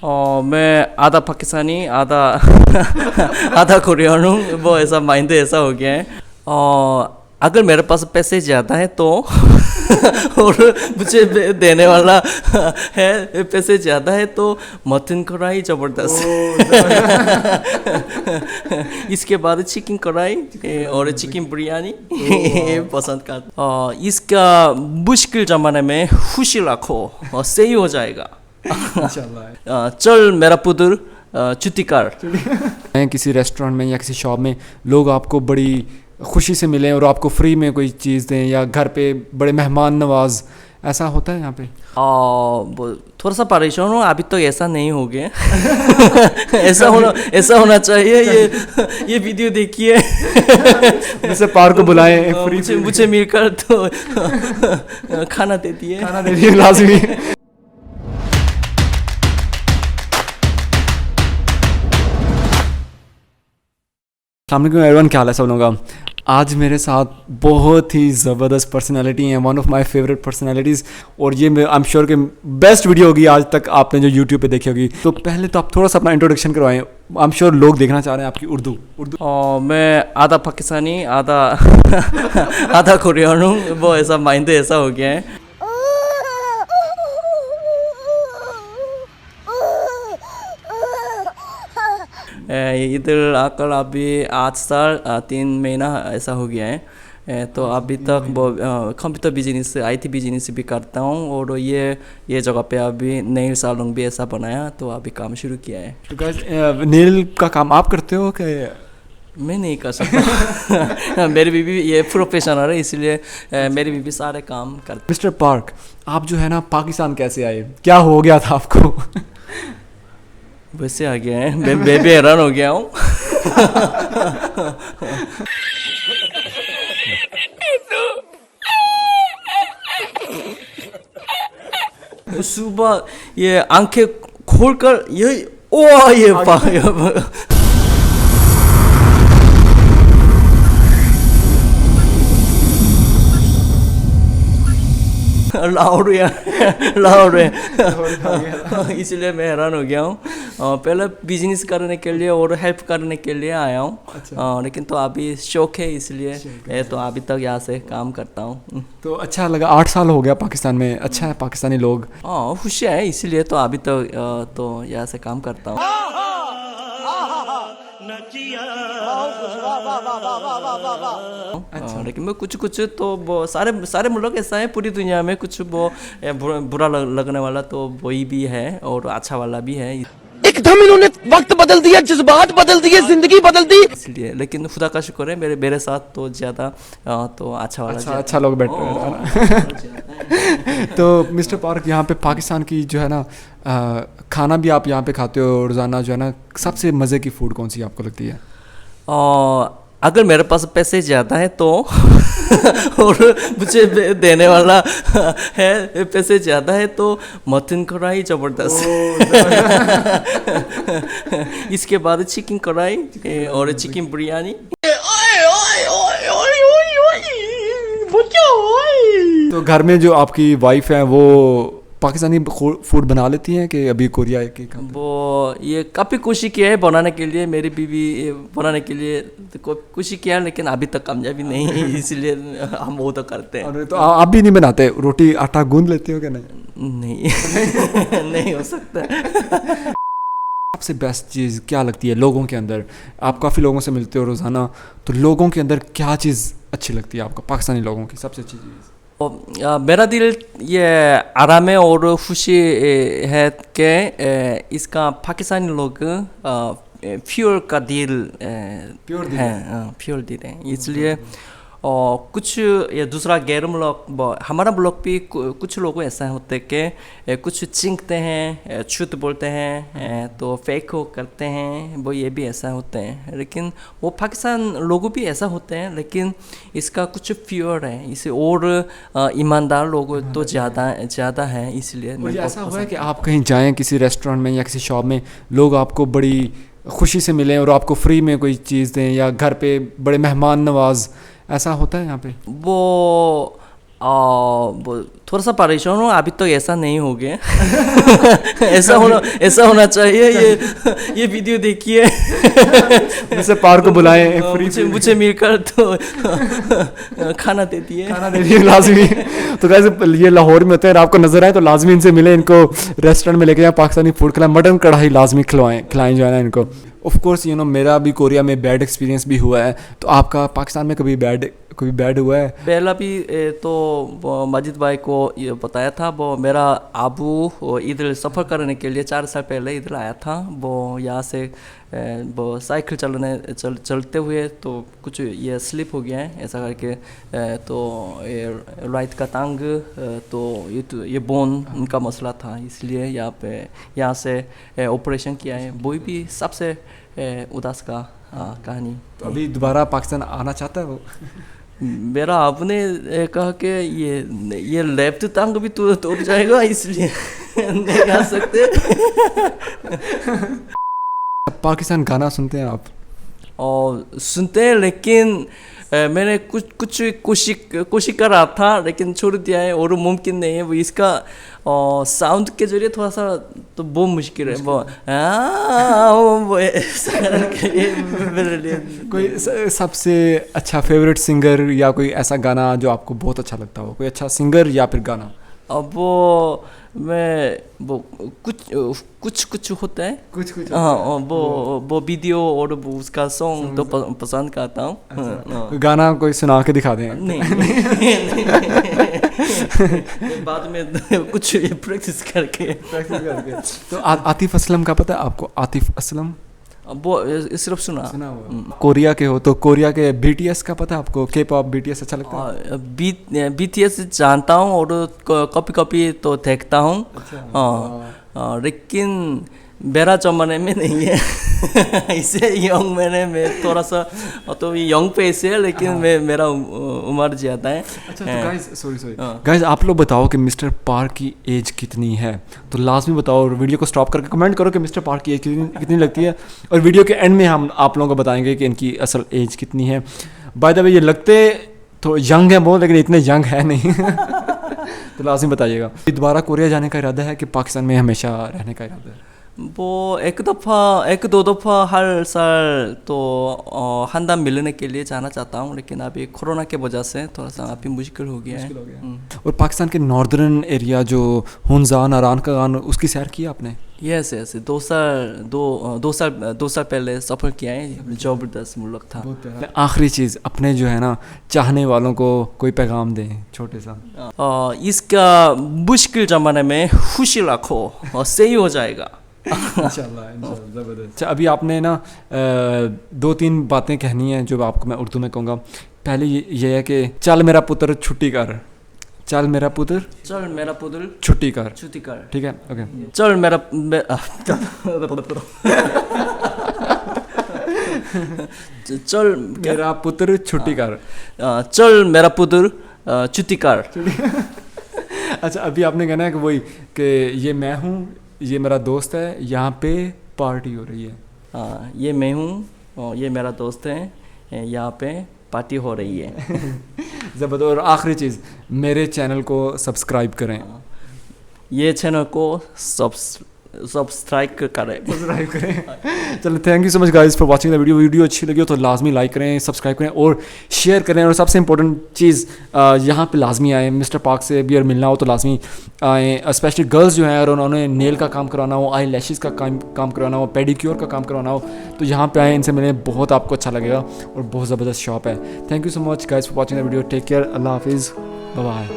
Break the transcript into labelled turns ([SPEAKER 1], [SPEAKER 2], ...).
[SPEAKER 1] मैं आधा पाकिस्तानी आधा आधा कोरियन हूँ। वो ऐसा माइंड ऐसा हो गया है। अगर मेरे पास पैसे ज़्यादा है तो और मुझे देने वाला है पैसे ज़्यादा है तो मटन कढ़ाई ज़बरदस्त। इसके बाद चिकन कढ़ाई और चिकन बिरयानी पसंद करता। इसका मुश्किल ज़माने में खुशी रखो और सही हो जाएगा। चल मेरा पुत्र छुट्टी कर।
[SPEAKER 2] किसी रेस्टोरेंट में या किसी शॉप में लोग आपको बड़ी खुशी से मिलें और आपको फ्री में कोई चीज़ दें, या घर पे बड़े मेहमान नवाज, ऐसा होता है यहाँ पे?
[SPEAKER 1] थोड़ा सा परेशान हूँ अभी तो ऐसा नहीं हो गया। ऐसा होना चाहिए। ये वीडियो देखिए।
[SPEAKER 2] जैसे पार को बुलाएं फ्री
[SPEAKER 1] मुझे मिलकर तो खाना देती है
[SPEAKER 2] लाजमी। अस्सलामुअलैकुम एवरीवन, क्या हाल है सब लोगों का। आज मेरे साथ बहुत ही ज़बरदस्त पर्सनालिटी हैं, one of my favourite personalities, और ये आई एम श्योर कि बेस्ट वीडियो होगी आज तक आपने जो यूट्यूब पे देखी होगी। तो पहले तो आप थोड़ा सा अपना इंट्रोडक्शन करवाएं। आई एम श्योर लोग देखना चाह रहे हैं आपकी उर्दू।
[SPEAKER 1] मैं आधा पाकिस्तानी आधा आधा कोरियन हूँ। वो ऐसा माइंड ऐसा हो गया है। इधर आकर अभी 8 साल 3 महीना ऐसा हो गया है। तो अभी तक वो कंप्यूटर बिजनेस IT बिजनेस भी करता हूँ, और ये जगह पे अभी नेल सैलून भी ऐसा बनाया, तो अभी काम शुरू किया है।
[SPEAKER 2] तो गाइस, नेल का काम आप करते हो कि?
[SPEAKER 1] मैं नहीं कर सकता। मेरी बीवी ये प्रोफेशनल है, इसलिए मेरी बीवी सारे काम करती।
[SPEAKER 2] मिस्टर पार्क, आप जो है ना पाकिस्तान कैसे आए, क्या हो गया था आपको?
[SPEAKER 1] वैसे आ गया है, मैं भी हैरान हो गया हूँ। सुबह ये आंखें खोलकर ये लाहौर है। इसलिए मैं हैरान हो गया हूँ। पहले बिजनेस करने के लिए और हेल्प करने के लिए आया हूँ। अच्छा। लेकिन तो अभी शौक है, इसलिए तो अभी तक यहाँ से काम करता हूँ।
[SPEAKER 2] तो अच्छा लगा, 8 साल हो गया पाकिस्तान में। अच्छा है, पाकिस्तानी लोग
[SPEAKER 1] खुश है, इसलिए तो अभी तक तो यहाँ से काम करता हूँ। अच्छा। लेकिन मैं कुछ तो वो सारे मुल्क ऐसा है पूरी दुनिया में, कुछ वो बुरा लगने वाला तो वही भी है और अच्छा वाला भी है।
[SPEAKER 3] एकदम इन्होंने वक्त बदल दिया, जज्बात बदल दिए, जिंदगी बदल दी।
[SPEAKER 1] इसलिए लेकिन खुदा का शुक्र है मेरे साथ तो ज़्यादा तो अच्छा वाला
[SPEAKER 2] अच्छा लोग बैठे हैं। तो मिस्टर पार्क, यहाँ पे पाकिस्तान की जो है ना खाना भी आप यहाँ पे खाते हो रोज़ाना, जो है ना सबसे मज़े की फ़ूड कौन सी आपको लगती है?
[SPEAKER 1] अगर मेरे पास पैसे ज़्यादा है तो और मुझे देने वाला है पैसे ज़्यादा है तो मटन कढ़ाई ज़बरदस्त। इसके बाद चिकन कढ़ाई और चिकन बिरयानी।
[SPEAKER 2] तो घर में जो आपकी वाइफ है वो पाकिस्तानी फूड बना लेती हैं कि अभी कोरिया की?
[SPEAKER 1] वो ये काफ़ी कोशिश किया है बनाने के लिए, मेरी बीवी बनाने के लिए तो कोशिश किया है, लेकिन अभी तक कामयाबी नहीं है, इसलिए हम वो तो करते हैं।
[SPEAKER 2] तो आप भी नहीं बनाते? रोटी आटा गूंद लेते हो कि नहीं?
[SPEAKER 1] नहीं। नहीं हो सकता।
[SPEAKER 2] सबसे बेस्ट चीज़ क्या लगती है लोगों के अंदर? आप काफ़ी लोगों से मिलते हो रोज़ाना, तो लोगों के अंदर क्या चीज़ अच्छी लगती है आपको, पाकिस्तानी लोगों की सबसे अच्छी चीज़?
[SPEAKER 1] मेरा दिल ये आराम है और खुशी है कि इसका पाकिस्तानी लोग प्योर का दिल है, प्योर दिल है, इसलिए कुछ ये दूसरा गैर मुल्क हमारा मुल्क भी कुछ लोग ऐसा होते हैं कि कुछ चिंकते हैं, झूठ बोलते हैं, तो फेक हो करते हैं, वो ये भी ऐसा होते हैं। लेकिन वो पाकिस्तान लोग भी ऐसा होते हैं, लेकिन इसका कुछ प्योर है, इसे और ईमानदार लोग तो ज़्यादा है, इसलिए
[SPEAKER 2] ऐसा हुआ है कि आप कहीं जाएँ किसी रेस्टोरेंट में या किसी शॉप में, लोग आपको बड़ी खुशी से मिलें और आपको फ्री में कोई चीज़ दें, या घर पे बड़े मेहमान नवाज, ऐसा होता है यहाँ पे?
[SPEAKER 1] वो वो थोड़ा सा परेशान हूँ, अभी तक ऐसा नहीं हो गया। ऐसा होना चाहिए। ये वीडियो देखिए।
[SPEAKER 2] जैसे पार्क को बुलाएं
[SPEAKER 1] मुझे मिलकर तो खाना देती है।
[SPEAKER 2] खाना दे दिए लाजमी। तो गाइस ये लाहौर में होते हैं, आपको नजर आए तो लाजमी इनसे मिले, इनको रेस्टोरेंट में लेके जाएं, पाकिस्तानी फूड खिलाएं, मटन कढ़ाई लाजमी खिलाएं जो है ना इनको। ऑफ कोर्स मेरा भी कोरिया में बैड एक्सपीरियंस भी हुआ है, तो आपका पाकिस्तान में कभी बैड हुआ है?
[SPEAKER 1] पहला भी तो माजिद भाई को ये बताया था, वो मेरा अबू इधर सफ़र करने के लिए 4 साल पहले इधर आया था। वो यहाँ से वो साइकिल चलते हुए तो कुछ ये स्लिप हो गया है ऐसा करके, तो ये राइट का टांग तो ये बोन उनका मसला था, इसलिए यहाँ से ऑपरेशन किया है। वो भी सबसे उदास का कहानी।
[SPEAKER 2] तो अभी दोबारा पाकिस्तान आना चाहता है वो?
[SPEAKER 1] मेरा आपने कहा कि ये लेफ्ट टांग भी तोड़ जाएगा, इसलिए नहीं आ सकते।
[SPEAKER 2] पाकिस्तान गाना सुनते हैं आप?
[SPEAKER 1] और सुनते हैं, लेकिन मैंने कुछ कोशिश कर रहा था, लेकिन छोड़ दिया है और मुमकिन नहीं है। वो इसका साउंड के जरिए थोड़ा सा तो बहुत मुश्किल है। वो ऐसा मेरे लिए। कोई
[SPEAKER 2] सबसे अच्छा फेवरेट सिंगर या कोई ऐसा गाना जो आपको बहुत अच्छा लगता हो, कोई अच्छा सिंगर या फिर गाना?
[SPEAKER 1] अब वो कुछ होता है,
[SPEAKER 2] कुछ
[SPEAKER 1] हाँ, वो वीडियो और वो उसका सॉन्ग तो पसंद करता हूँ।
[SPEAKER 2] कोई गाना कोई सुना के दिखा दें?
[SPEAKER 1] नहीं। बाद में कुछ प्रैक्टिस करके।
[SPEAKER 2] तो आतिफ असलम का पता है आपको? आतिफ असलम
[SPEAKER 1] वो सिर्फ सुना
[SPEAKER 2] हुआ। कोरिया के हो तो कोरिया के BTS का पता है आपको? K-pop BTS अच्छा लगता है?
[SPEAKER 1] BTS जानता हूँ और कॉपी तो देखता हूँ, लेकिन मेरा जमाने में नहीं है। इसे यंग मैंने में थोड़ा सा तो यंग पे से है, लेकिन मेरा उम्र ज़्यादा है।
[SPEAKER 2] अच्छा, तो गाइस आप लोग बताओ कि मिस्टर पार्क की एज कितनी है? तो लाजमी बताओ और वीडियो को स्टॉप करके कमेंट करो कि मिस्टर पार्क की एज कितनी लगती है, और वीडियो के एंड में हम आप लोगों को बताएंगे कि इनकी असल एज कितनी है। बाय द वे ये लगते तो यंग है बहुत, लेकिन इतने यंग है नहीं। तो लाजमी बताइएगा। दोबारा कोरिया जाने का इरादा है कि पाकिस्तान में हमेशा रहने का इरादा है?
[SPEAKER 1] वो एक दो दफ़ा हर साल तो हंदा मिलने के लिए जाना चाहता हूँ, लेकिन अभी कोरोना के वजह से थोड़ा सा अभी मुश्किल हो गया है।
[SPEAKER 2] और पाकिस्तान के नॉर्दर्न एरिया जो हुंजा नारान का गान, उसकी सैर की आपने?
[SPEAKER 1] यस 2 साल पहले सफ़र किया है, ज़बरदस्त मुल्क था।
[SPEAKER 2] आखिरी चीज़, अपने जो है ना चाहने वालों को कोई पैगाम दें छोटे सा।
[SPEAKER 1] इसका मुश्किल ज़माने में खुशी रखो और सही हो जाएगा।
[SPEAKER 2] इंशाल्लाह ज़बरदस्त। अच्छा, अभी आपने ना 2-3 बातें कहनी हैं जो आपको मैं उर्दू में कहूँगा। पहले ये है कि चल मेरा पुत्र छुट्टी कर। चल मेरा पुत्र छुट्टी कर। ठीक है, ओके।
[SPEAKER 1] चल
[SPEAKER 2] मेरा पुत्र छुट्टी कर।
[SPEAKER 1] चल मेरा पुत्र छुट्टी कर।
[SPEAKER 2] अच्छा, अभी आपने कहना है कि वही कि ये मैं हूँ, ये मेरा दोस्त है, यहाँ पे पार्टी हो रही है।
[SPEAKER 1] ये मैं हूँ, ये मेरा दोस्त है, यहाँ पे पार्टी हो रही है।
[SPEAKER 2] ज़बरदस्त। और आखिरी चीज़, मेरे चैनल को सब्सक्राइब करें।
[SPEAKER 1] ये चैनल को सब्सक्राइब करें।
[SPEAKER 2] चलो, thank you so much guys for watching the video अच्छी लगी हो तो लाजमी लाइक करें, सब्सक्राइब करें और शेयर करें। और सबसे इंपॉर्टेंट चीज़, यहाँ पे लाजमी आए, मिस्टर पार्क से भी अगर मिलना हो तो लाजमी आए। स्पेशली गर्ल्स जो हैं, अगर उन्होंने नेल का काम करवाना हो, आई लैशेज़ का काम करवाना हो, पेडिक्योर का काम करवाना हो, तो यहाँ पे आए, इनसे मिलें, बहुत आपको अच्छा लगेगा और बहुत ज़बरदस्त शॉप है। Thank you so much guys for watching the video. Take care, अल्लाह हाफिज़, बाय बाय।